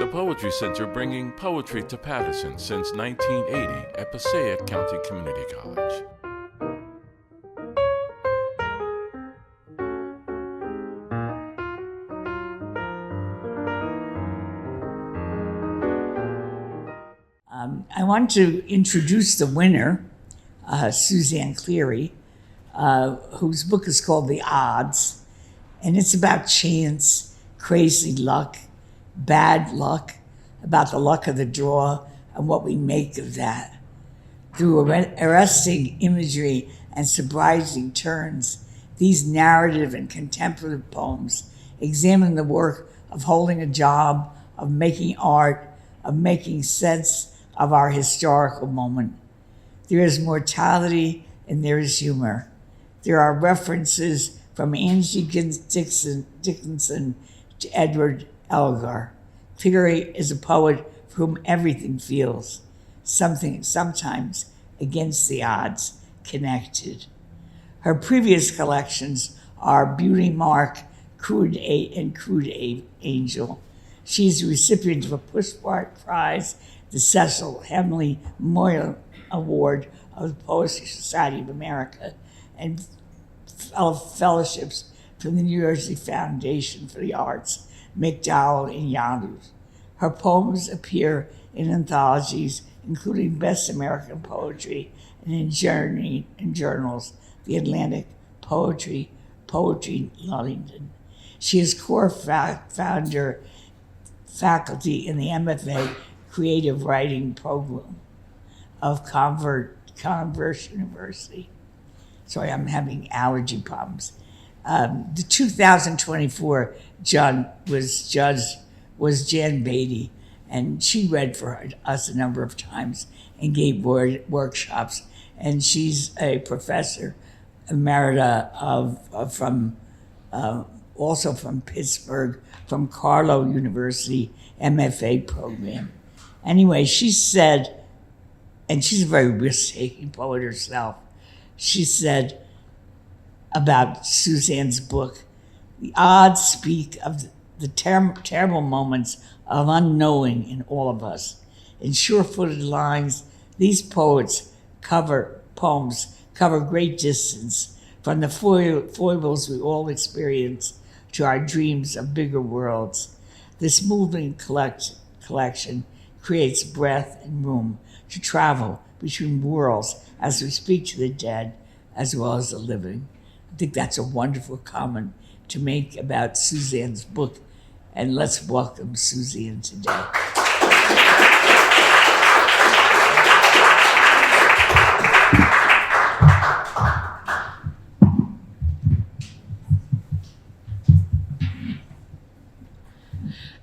the Poetry Center, bringing poetry to Paterson since 1980 at Passaic County Community College. I want to introduce the winner, Suzanne Cleary, whose book is called The Odds, and it's about chance, crazy luck, bad luck, about the luck of the draw and what we make of that. Through arresting imagery and surprising turns, these narrative and contemplative poems examine the work of holding a job, of making art, of making sense of our historical moment. There is mortality and there is humor. There are references from Angie Dickinson to Edward Elgar. Cleary is a poet for whom everything feels something, sometimes against the odds, connected. Her previous collections are Beauty Mark, Crude Angel. She's the recipient of a Pushcart Prize, the Cecil Hemley Memorial Award of the Poetry Society of America, and fellowships from the New Jersey Foundation for the Arts, McDowell and Yanders. Her poems appear in anthologies, including Best American Poetry, and in journals, The Atlantic, Poetry London. She is core faculty in the MFA Creative Writing Program of Converse University. Sorry, I'm having allergy problems. The 2024 judge was Jan Beatty, and she read for us a number of times and gave workshops. And she's a professor emerita also from Pittsburgh, from Carlow University MFA program. Anyway, she said, and she's a very risk-taking poet herself, she said about Suzanne's book, the odds speak of the terrible moments of unknowing in all of us. In sure-footed lines, these poems cover great distance from the foibles we all experience to our dreams of bigger worlds. This moving collection creates breath and room to travel between worlds as we speak to the dead as well as the living. I think that's a wonderful comment to make about Suzanne's book, and let's welcome Suzanne today.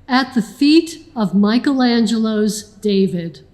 At the feet of Michelangelo's David.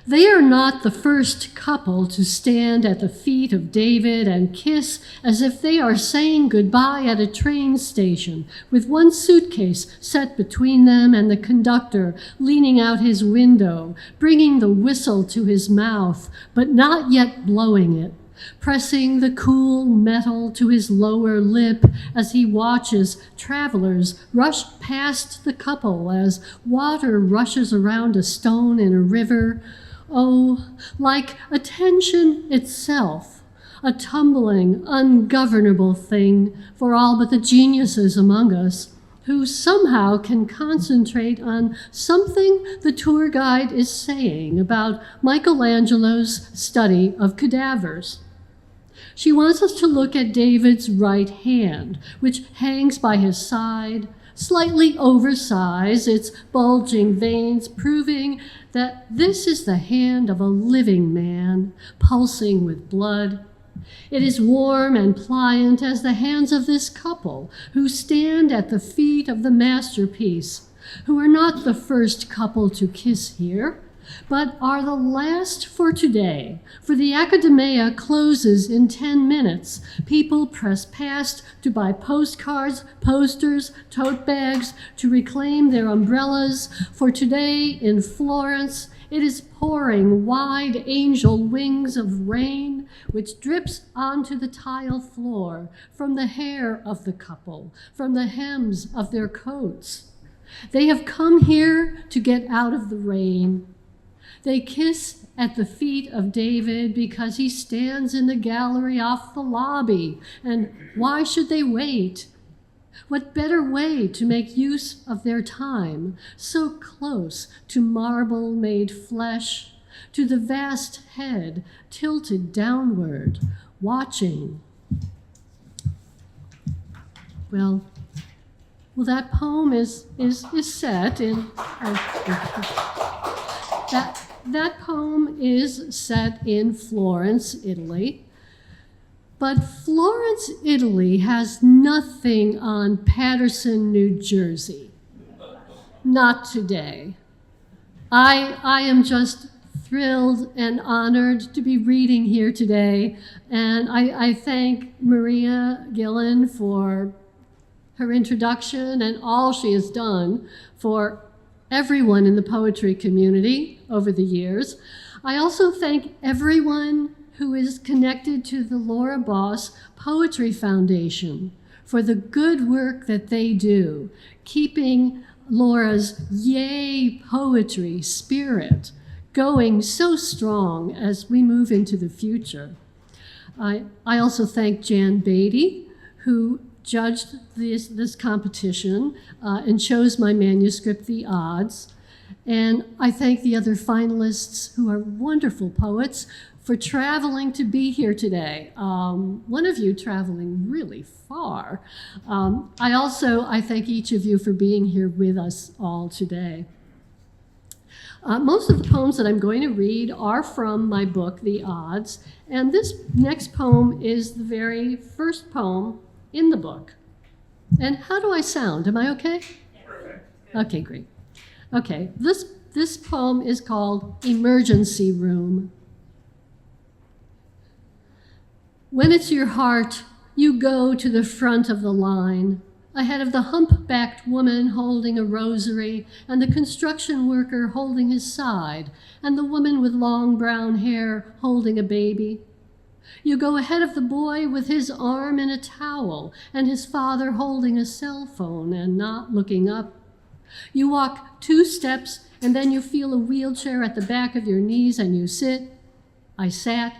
They are not the first couple to stand at the feet of David and kiss as if they are saying goodbye at a train station, with one suitcase set between them and the conductor leaning out his window, bringing the whistle to his mouth, but not yet blowing it, pressing the cool metal to his lower lip as he watches travelers rush past the couple as water rushes around a stone in a river. Oh, like attention itself, a tumbling, ungovernable thing for all but the geniuses among us, who somehow can concentrate on something the tour guide is saying about Michelangelo's study of cadavers. She wants us to look at David's right hand, which hangs by his side, slightly oversized, its bulging veins proving that this is the hand of a living man, pulsing with blood. It is warm and pliant as the hands of this couple who stand at the feet of the masterpiece, who are not the first couple to kiss here, but are the last for today, for the Academia closes in 10 minutes. People press past to buy postcards, posters, tote bags, to reclaim their umbrellas, for today in Florence it is pouring wide angel wings of rain, which drips onto the tile floor from the hair of the couple, from the hems of their coats. They have come here to get out of the rain. They kiss at the feet of David because he stands in the gallery off the lobby. And why should they wait? What better way to make use of their time, so close to marble made flesh, to the vast head tilted downward, watching. Well, that poem is set in that poem is set in Florence, Italy. But Florence, Italy has nothing on Paterson, New Jersey. Not today. I am just thrilled and honored to be reading here today, and I thank Maria Gillan for her introduction and all she has done for everyone in the poetry community over the years. I also thank everyone who is connected to the Laura Boss Poetry Foundation for the good work that they do, keeping Laura's yay poetry spirit going so strong as we move into the future. I also thank Jan Beatty, who judged this competition and chose my manuscript, The Odds. And I thank the other finalists who are wonderful poets for traveling to be here today. One of you traveling really far. I thank each of you for being here with us all today. Most of the poems that I'm going to read are from my book, The Odds, and this next poem is the very first poem in the book. And how do I sound? Am I okay? Perfect. Okay, great. Okay, this poem is called Emergency Room. When it's your heart, you go to the front of the line, ahead of the humpbacked woman holding a rosary and the construction worker holding his side and the woman with long brown hair holding a baby. You go ahead of the boy with his arm in a towel and his father holding a cell phone and not looking up. You walk 2 steps and then you feel a wheelchair at the back of your knees and you sit. I sat.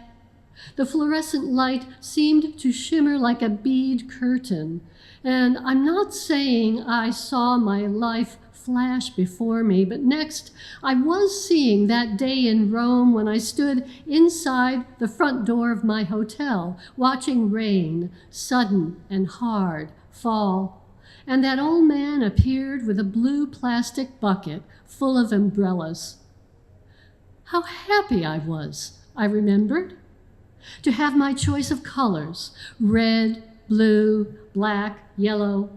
The fluorescent light seemed to shimmer like a bead curtain, and I'm not saying I saw my life flash before me, but next I was seeing that day in Rome when I stood inside the front door of my hotel, watching rain, sudden and hard, fall, and that old man appeared with a blue plastic bucket full of umbrellas. How happy I was, I remembered, to have my choice of colors, red, blue, black, yellow.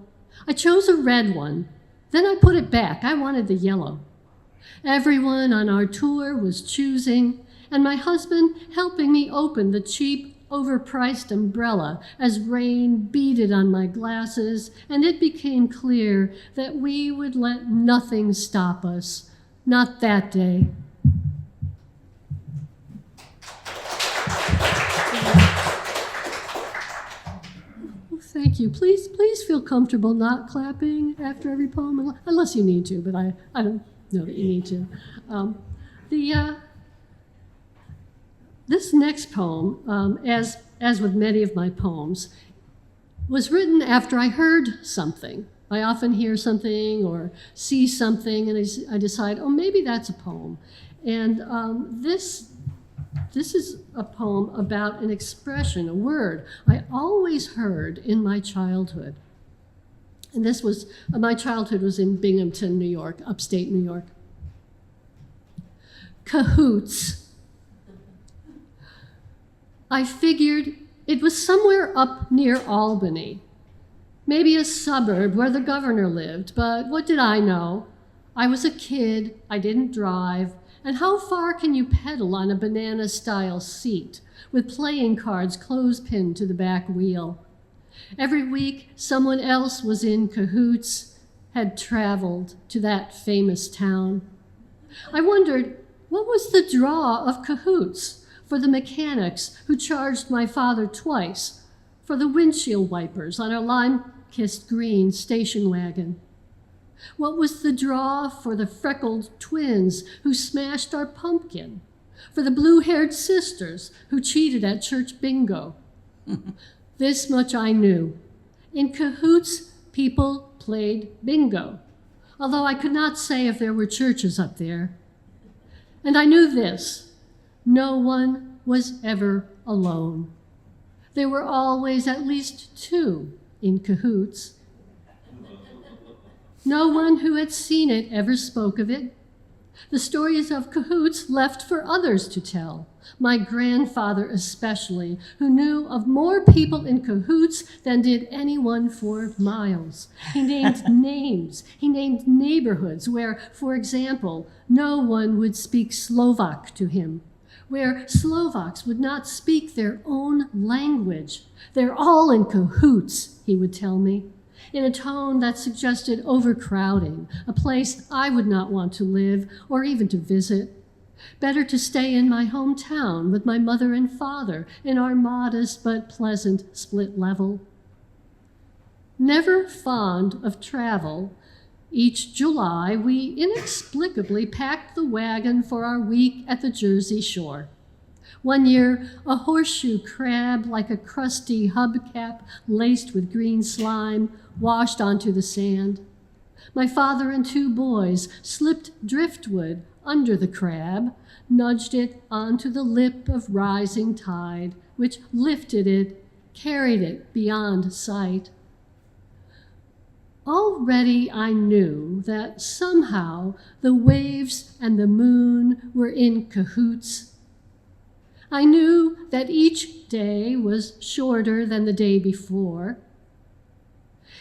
I chose a red one. Then I put it back. I wanted the yellow. Everyone on our tour was choosing, and my husband helping me open the cheap, overpriced umbrella as rain beaded on my glasses, and it became clear that we would let nothing stop us. Not that day. Thank you. Please feel comfortable not clapping after every poem, unless you need to, but I don't know that you need to. This next poem, as with many of my poems, was written after I heard something. I often hear something or see something, and I decide, oh, maybe that's a poem. And this is a poem about an expression, a word I always heard in my childhood. And my childhood was in Binghamton, New York, upstate New York. Cahoots. I figured it was somewhere up near Albany, maybe a suburb where the governor lived, but what did I know? I was a kid, I didn't drive, and how far can you pedal on a banana-style seat with playing cards clothespin to the back wheel? Every week, someone else was in cahoots, had traveled to that famous town. I wondered, what was the draw of cahoots for the mechanics who charged my father twice, for the windshield wipers on our lime-kissed green station wagon? What was the draw for the freckled twins who smashed our pumpkin? For the blue-haired sisters who cheated at church bingo? This much I knew. In cahoots, people played bingo, although I could not say if there were churches up there. And I knew this: no one was ever alone. There were always at least two in cahoots. No one who had seen it ever spoke of it. The stories of cahoots left for others to tell, my grandfather especially, who knew of more people in cahoots than did anyone for miles. He named names, he named neighborhoods where, for example, no one would speak Slovak to him, where Slovaks would not speak their own language. They're all in cahoots, he would tell me, in a tone that suggested overcrowding, a place I would not want to live or even to visit. Better to stay in my hometown with my mother and father in our modest but pleasant split level. Never fond of travel, each July we inexplicably packed the wagon for our week at the Jersey Shore. One year, a horseshoe crab like a crusty hubcap laced with green slime washed onto the sand. My father and two boys slipped driftwood under the crab, nudged it onto the lip of rising tide, which lifted it, carried it beyond sight. Already I knew that somehow the waves and the moon were in cahoots. I knew that each day was shorter than the day before.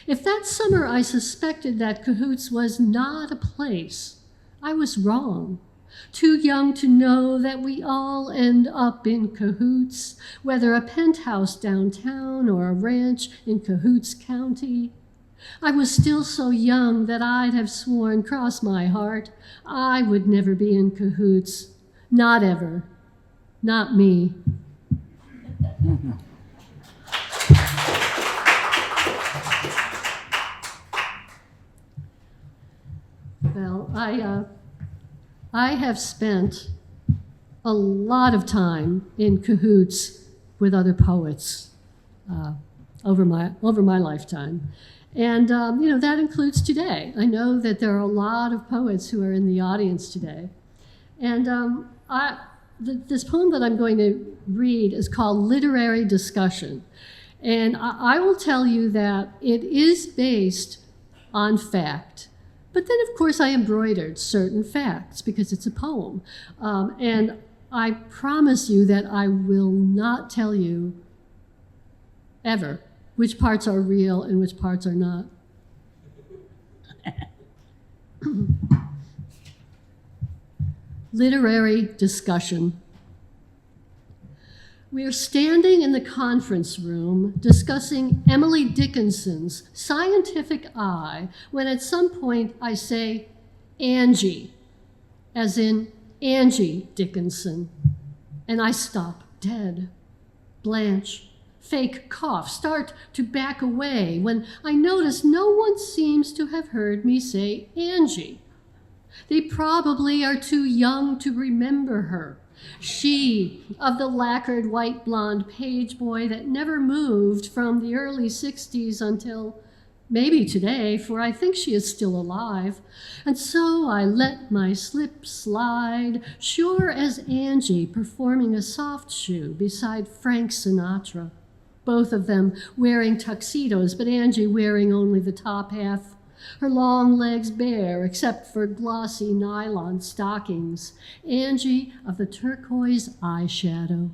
If that summer I suspected that cahoots was not a place, I was wrong. Too young to know that we all end up in cahoots, whether a penthouse downtown or a ranch in Cahoots County. I was still so young that I'd have sworn, cross my heart, I would never be in cahoots. Not ever. Not me. Well, I have spent a lot of time in cahoots with other poets over my lifetime. And, that includes today. I know that there are a lot of poets who are in the audience today. And this poem that I'm going to read is called Literary Discussion. And I will tell you that it is based on fact. But then, of course, I embroidered certain facts because it's a poem. And I promise you that I will not tell you ever which parts are real and which parts are not. Literary discussion. We are standing in the conference room discussing Emily Dickinson's Scientific Eye when at some point I say Angie, as in Angie Dickinson, and I stop dead, blanch, fake cough, start to back away when I notice no one seems to have heard me say Angie. They probably are too young to remember her. She, of the lacquered white blonde page boy that never moved from the early 60s until maybe today, for I think she is still alive. And so I let my slip slide, sure as Angie performing a soft shoe beside Frank Sinatra. Both of them wearing tuxedos, but Angie wearing only the top half. Her long legs bare, except for glossy nylon stockings. Angie of the turquoise eyeshadow.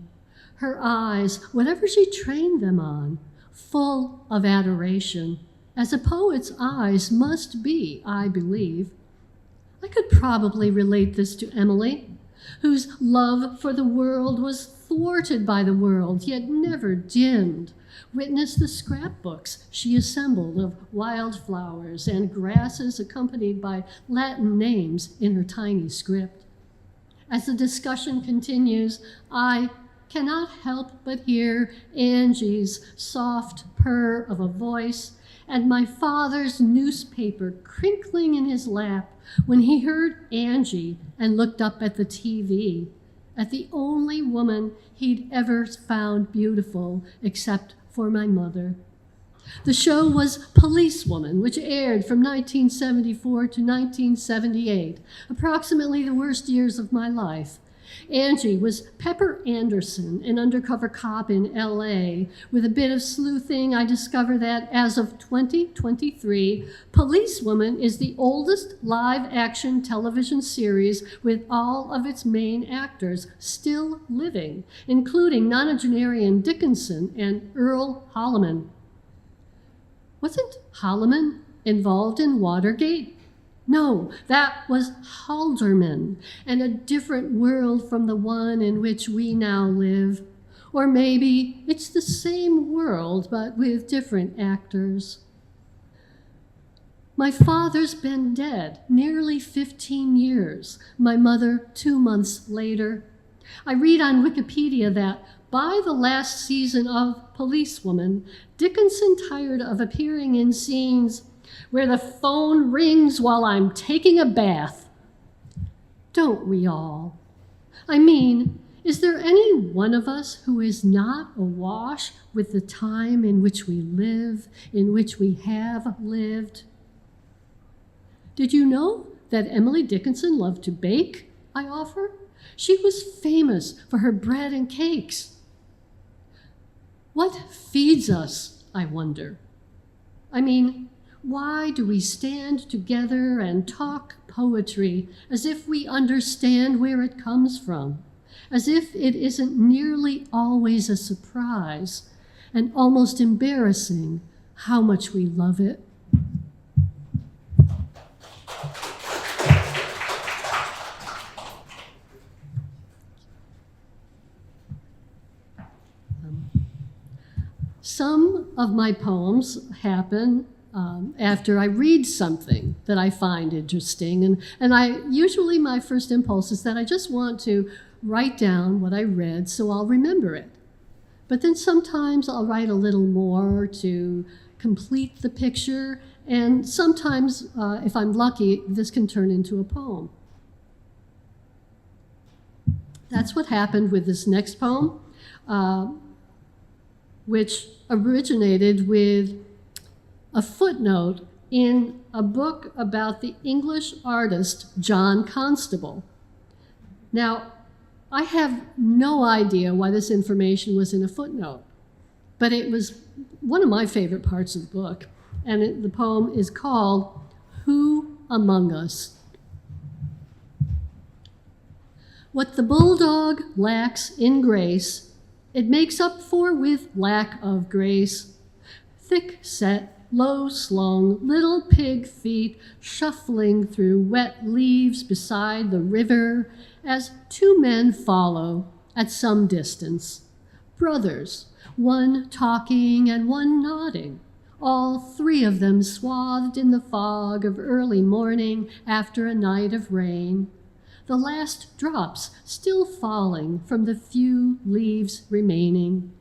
Her eyes, whatever she trained them on, full of adoration, as a poet's eyes must be, I believe. I could probably relate this to Emily, whose love for the world was thwarted by the world, yet never dimmed. Witness the scrapbooks she assembled of wildflowers and grasses accompanied by Latin names in her tiny script. As the discussion continues, I cannot help but hear Angie's soft purr of a voice and my father's newspaper crinkling in his lap when he heard Angie and looked up at the TV, at the only woman he'd ever found beautiful except for my mother. The show was Policewoman, which aired from 1974 to 1978, approximately the worst years of my life. Angie was Pepper Anderson, an undercover cop in LA. With a bit of sleuthing, I discover that as of 2023, Policewoman is the oldest live-action television series with all of its main actors still living, including nonagenarian Dickinson and Earl Holliman. Wasn't Holliman involved in Watergate? No, that was Halderman, and a different world from the one in which we now live. Or maybe it's the same world, but with different actors. My father's been dead nearly 15 years, my mother 2 months later. I read on Wikipedia that by the last season of Policewoman, Dickinson tired of appearing in scenes where the phone rings while I'm taking a bath. Don't we all? I mean, is there any one of us who is not awash with the time in which we live, in which we have lived? Did you know that Emily Dickinson loved to bake? I offer. She was famous for her bread and cakes. What feeds us, I wonder? I mean, why do we stand together and talk poetry as if we understand where it comes from, as if it isn't nearly always a surprise and almost embarrassing how much we love it? Some of my poems happen after I read something that I find interesting. And usually my first impulse is that I just want to write down what I read so I'll remember it. But then sometimes I'll write a little more to complete the picture. And sometimes, if I'm lucky, this can turn into a poem. That's what happened with this next poem, which originated with a footnote in a book about the English artist John Constable. Now, I have no idea why this information was in a footnote, but it was one of my favorite parts of the book, and the poem is called Who Among Us? What the bulldog lacks in grace, it makes up for with lack of grace. Thick-set, low-slung, little pig feet shuffling through wet leaves beside the river as two men follow at some distance. Brothers, one talking and one nodding, all three of them swathed in the fog of early morning after a night of rain, the last drops still falling from the few leaves remaining.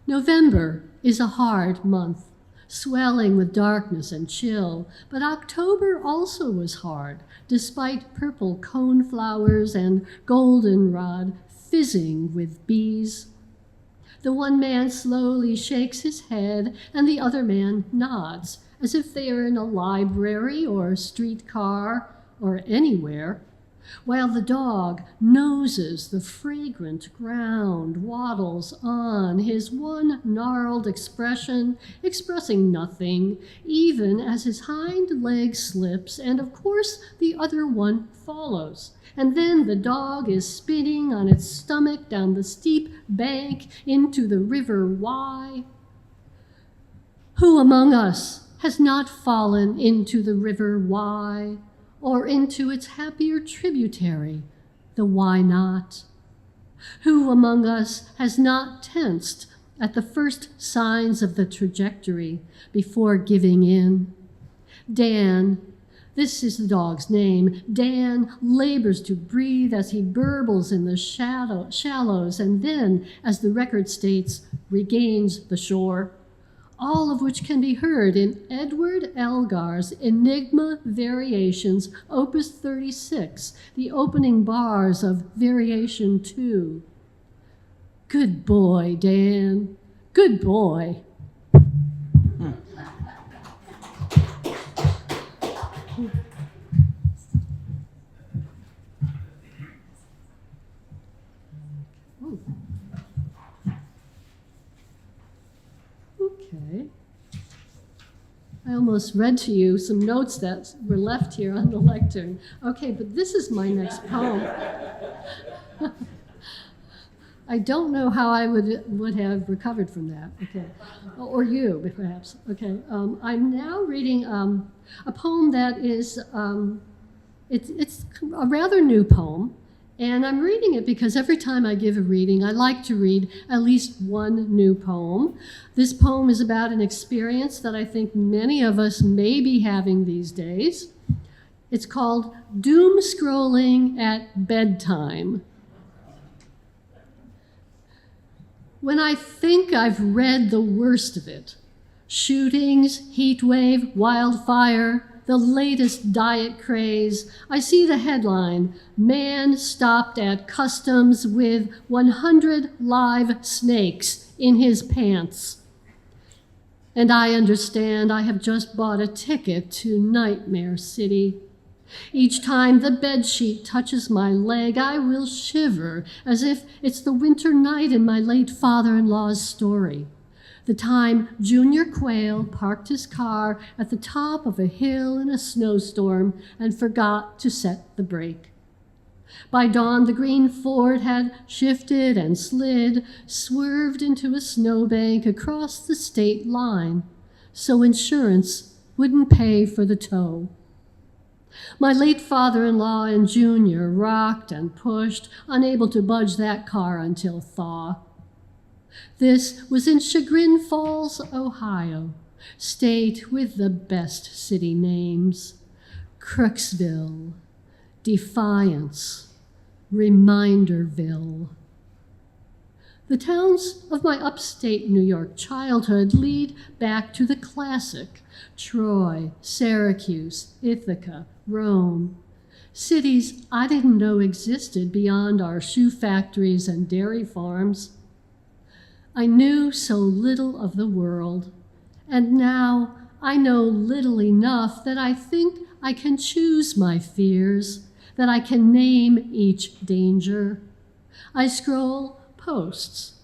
November is a hard month, swelling with darkness and chill, but October also was hard, despite purple coneflowers and goldenrod fizzing with bees. The one man slowly shakes his head, and the other man nods, as if they are in a library or a streetcar or anywhere, while the dog noses the fragrant ground, waddles on, his one gnarled expression expressing nothing, even as his hind leg slips, and of course the other one follows. And then the dog is spinning on its stomach down the steep bank into the River Wye. Who among us has not fallen into the River Wye, or into its happier tributary, the Why Not? Who among us has not tensed at the first signs of the trajectory before giving in? Dan, this is the dog's name, Dan labors to breathe as he burbles in the shallows and then, as the record states, regains the shore. all of which can be heard in Edward Elgar's Enigma Variations, Opus 36, the opening bars of Variation 2. Good boy, Dan. Good boy. Okay. I almost read to you some notes that were left here on the lectern. Okay, but this is my next poem. I don't know how I would have recovered from that. Okay, or you, perhaps. Okay, I'm now reading a poem that is it's a rather new poem, and I'm reading it because every time I give a reading, I like to read at least one new poem. This poem is about an experience that I think many of us may be having these days. It's called Doom Scrolling at Bedtime. When I think I've read the worst of it, shootings, heat wave, wildfire, the latest diet craze, I see the headline, man stopped at customs with 100 live snakes in his pants. And I understand I have just bought a ticket to Nightmare City. Each time the bedsheet touches my leg, I will shiver as if it's the winter night in my late father-in-law's story. The time Junior Quail parked his car at the top of a hill in a snowstorm and forgot to set the brake. By dawn, the green Ford had shifted and slid, swerved into a snowbank across the state line, so insurance wouldn't pay for the tow. My late father-in-law and Junior rocked and pushed, unable to budge that car until thaw. This was in Chagrin Falls, Ohio, state with the best city names: Crooksville, Defiance, Reminderville. The towns of my upstate New York childhood lead back to the classic: Troy, Syracuse, Ithaca, Rome. Cities I didn't know existed beyond our shoe factories and dairy farms. I knew so little of the world, and now I know little enough that I think I can choose my fears, that I can name each danger. I scroll posts,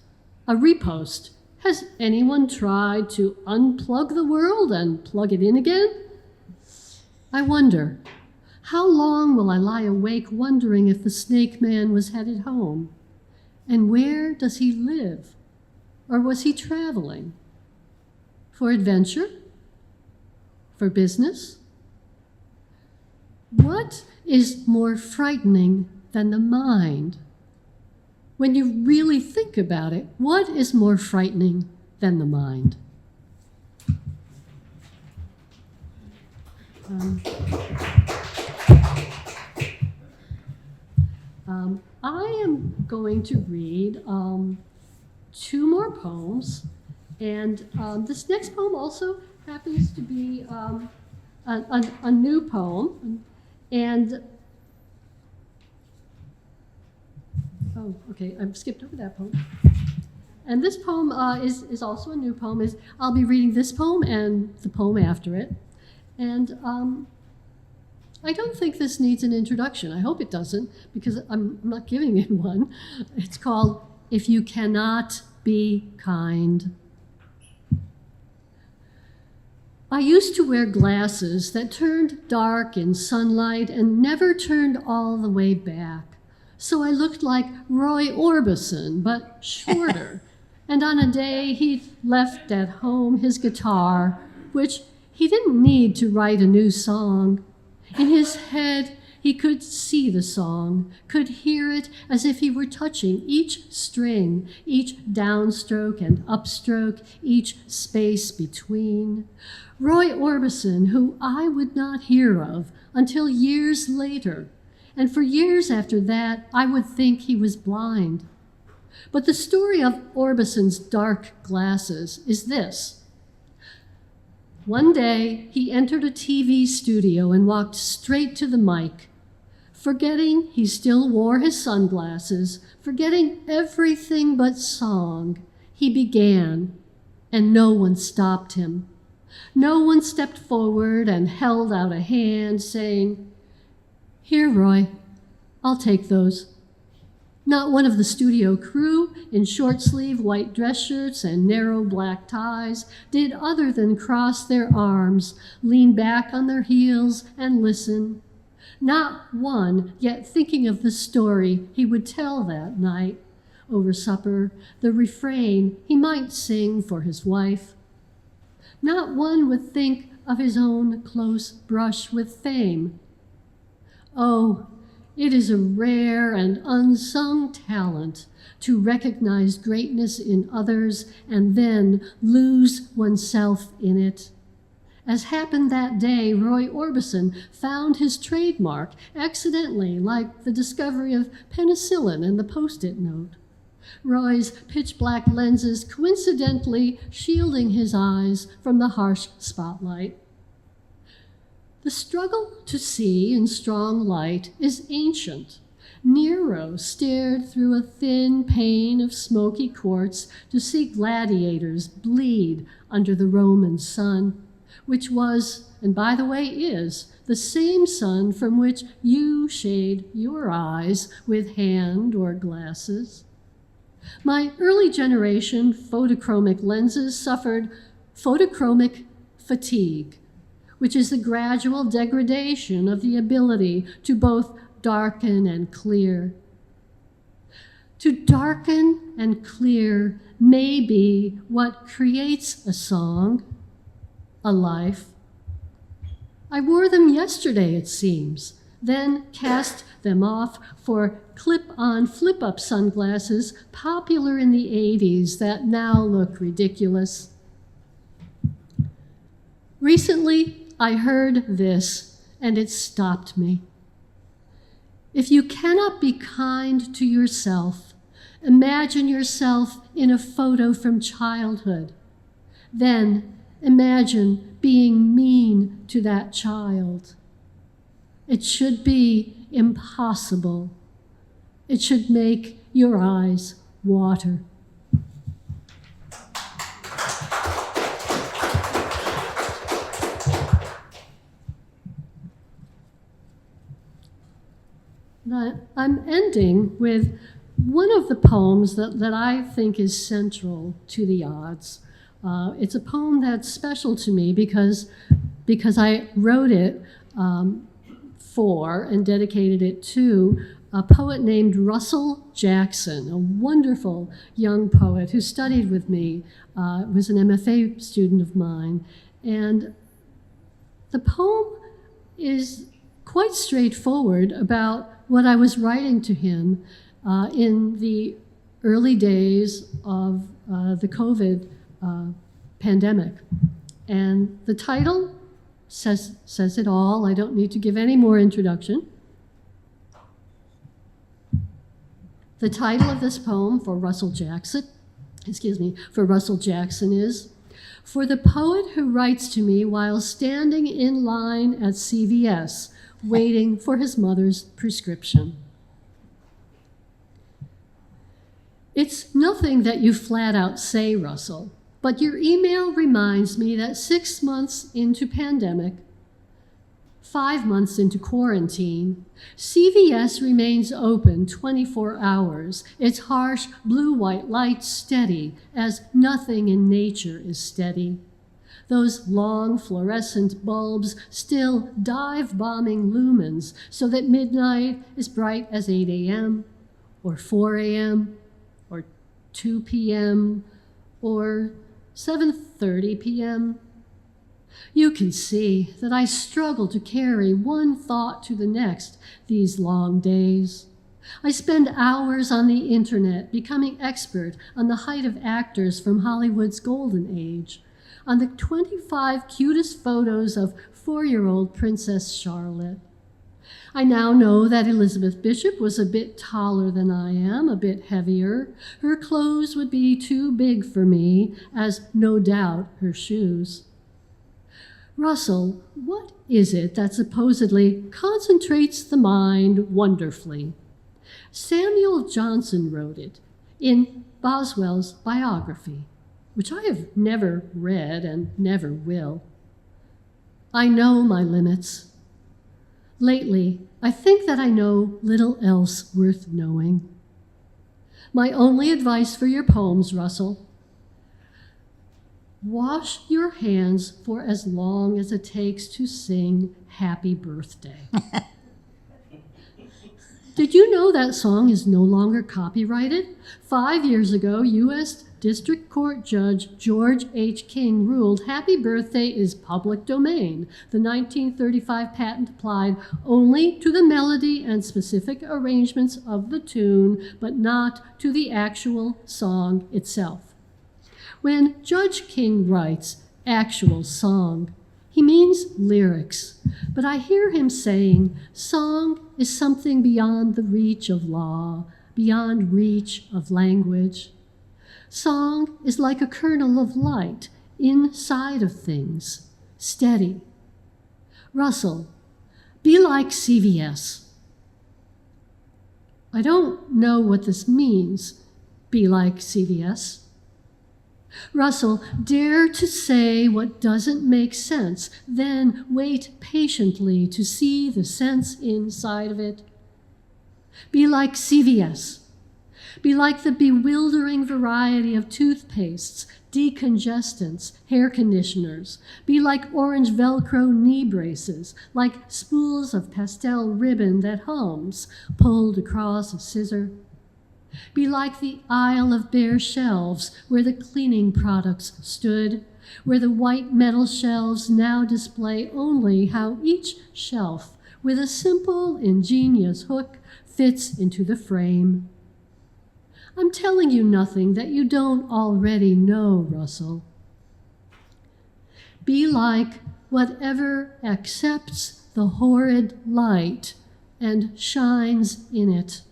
a repost. Has anyone tried to unplug the world and plug it in again? I wonder, how long will I lie awake wondering if the Snake Man was headed home? And where does he live? Or was he traveling? For adventure? For business? What is more frightening than the mind? When you really think about it, what is more frightening than the mind? I am going to read two more poems, and this next poem also happens to be a new poem, and oh, okay, I've skipped over that poem. And this poem is also a new poem. I'll be reading this poem and the poem after it, and I don't think this needs an introduction. I hope it doesn't, because I'm not giving it one. It's called If You Cannot Be Kind. I used to wear glasses that turned dark in sunlight and never turned all the way back. So I looked like Roy Orbison, but shorter. And on a day he'd left at home his guitar, which he didn't need to write a new song. In his head, he could see the song, could hear it as if he were touching each string, each downstroke and upstroke, each space between. Roy Orbison, who I would not hear of until years later, and for years after that, I would think he was blind. But the story of Orbison's dark glasses is this. One day, he entered a TV studio and walked straight to the mic. Forgetting he still wore his sunglasses, forgetting everything but song, he began, and no one stopped him. No one stepped forward and held out a hand, saying, "Here, Roy, I'll take those." Not one of the studio crew, in short-sleeve white dress shirts and narrow black ties, did other than cross their arms, lean back on their heels, and listen. Not one, yet thinking of the story he would tell that night over supper, the refrain he might sing for his wife. Not one would think of his own close brush with fame. Oh, it is a rare and unsung talent to recognize greatness in others and then lose oneself in it. As happened that day, Roy Orbison found his trademark accidentally, like the discovery of penicillin and the Post-it note. Roy's pitch-black lenses coincidentally shielding his eyes from the harsh spotlight. The struggle to see in strong light is ancient. Nero stared through a thin pane of smoky quartz to see gladiators bleed under the Roman sun, which was, and by the way is, the same sun from which you shade your eyes with hand or glasses. My early generation photochromic lenses suffered photochromic fatigue, which is the gradual degradation of the ability to both darken and clear. To darken and clear may be what creates a song, a life. I wore them yesterday, it seems, then cast them off for clip-on flip-up sunglasses popular in the 80s that now look ridiculous. Recently, I heard this, and it stopped me. If you cannot be kind to yourself, imagine yourself in a photo from childhood. Then imagine being mean to that child. It should be impossible. It should make your eyes water. I'm ending with one of the poems that I think is central to the odds. It's a poem that's special to me because I wrote it for and dedicated it to a poet named Russell Jackson, a wonderful young poet who studied with me, was an MFA student of mine. And the poem is quite straightforward about what I was writing to him in the early days of the COVID pandemic. And the title says it all. I don't need to give any more introduction. The title of this poem for Russell Jackson is, "For the poet who writes to me while standing in line at CVS, waiting for his mother's prescription." It's nothing that you flat out say, Russell, but your email reminds me that 6 months into pandemic, 5 months into quarantine, CVS remains open 24 hours, its harsh blue-white light steady as nothing in nature is steady. Those long fluorescent bulbs still dive-bombing lumens so that midnight is bright as 8 a.m. or 4 a.m. or 2 p.m. or 7:30 p.m. You can see that I struggle to carry one thought to the next these long days. I spend hours on the internet becoming expert on the height of actors from Hollywood's golden age, on the 25 cutest photos of 4-year-old Princess Charlotte. I now know that Elizabeth Bishop was a bit taller than I am, a bit heavier. Her clothes would be too big for me, as no doubt her shoes. Russell, what is it that supposedly concentrates the mind wonderfully? Samuel Johnson wrote it in Boswell's biography, which I have never read and never will. I know my limits. Lately, I think that I know little else worth knowing. My only advice for your poems, Russell: wash your hands for as long as it takes to sing Happy Birthday. Did you know that song is no longer copyrighted? 5 years ago, U.S. District Court Judge George H. King ruled Happy Birthday is public domain. The 1935 patent applied only to the melody and specific arrangements of the tune, but not to the actual song itself. When Judge King writes actual song, he means lyrics, but I hear him saying song is something beyond the reach of law, beyond reach of language. Song is like a kernel of light inside of things, steady. Russell, be like CVS. I don't know what this means, be like CVS. Russell, dare to say what doesn't make sense, then wait patiently to see the sense inside of it. Be like CVS. Be like the bewildering variety of toothpastes, decongestants, hair conditioners. Be like orange Velcro knee braces, like spools of pastel ribbon that hums, pulled across a scissor. Be like the aisle of bare shelves where the cleaning products stood, where the white metal shelves now display only how each shelf, with a simple, ingenious hook, fits into the frame. I'm telling you nothing that you don't already know, Russell. Be like whatever accepts the horrid light and shines in it.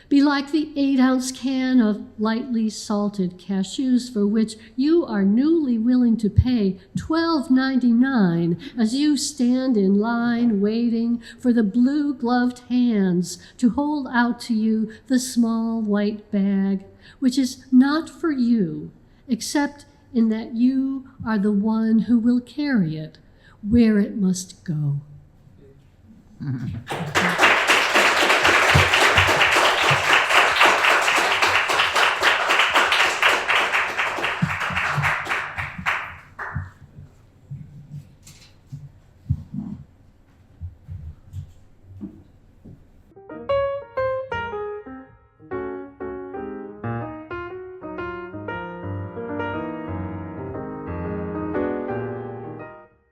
Be like the 8-ounce can of lightly salted cashews for which you are newly willing to pay $12.99 as you stand in line waiting for the blue-gloved hands to hold out to you the small white bag, which is not for you, except in that you are the one who will carry it where it must go. Mm-hmm.